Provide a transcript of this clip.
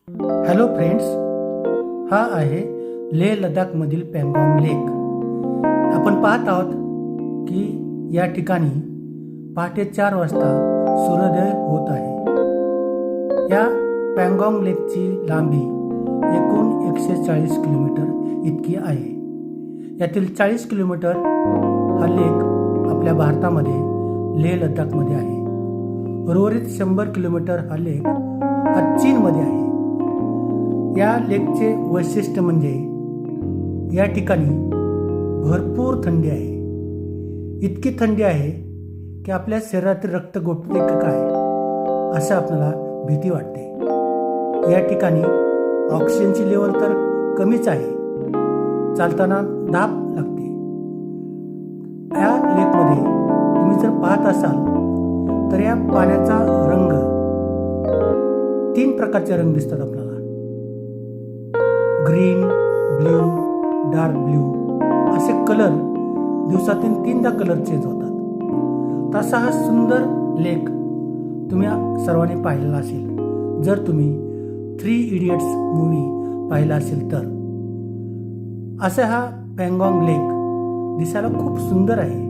Hello friends, हा आहे लेह लडाखमधील पँगॉन्ग लेक. आपण पाहत आहोत की या ठिकाणी पहाटे 4 वाजता सूर्योदय होत आहे. या पँगॉन्ग लेकची लांबी एकूण 140 किलोमीटर इतकी आहे. यातील 40 किलोमीटर हा लेक आपल्या भारतामध्ये लेह लडाखमध्ये आहे. उर्वरित 100 किलोमीटर हा लेक हा चीनमध्ये आहे. या लेकचे वैशिष्ट्य म्हणजे या ठिकाणी भरपूर थंडी आहे. इतकी थंडी आहे की आपल्या शरीरातील रक्त गोठते का काय असं आपल्याला भीती वाटते. या ठिकाणी ऑक्सिजनची लेवल तर कमीच आहे. चालताना धाप लागते. या लेकमध्ये तुम्ही जर पाहत असाल तर या पाण्याचा रंग 3 प्रकारचे रंग दिसतात आपल्याला. ग्रीन, ब्ल्यू, डार्क ब्ल्यू असे कलर दिवसातून 3दा कलर चेंज होतात. तसा हा सुंदर लेक तुम्ही सर्वांनी पाहिलेला असेल. जर तुम्ही 3 इडियट्स मूवी पाहिला असेल तर. असा हा पँगॉन्ग लेक दिसायला खूप सुंदर आहे.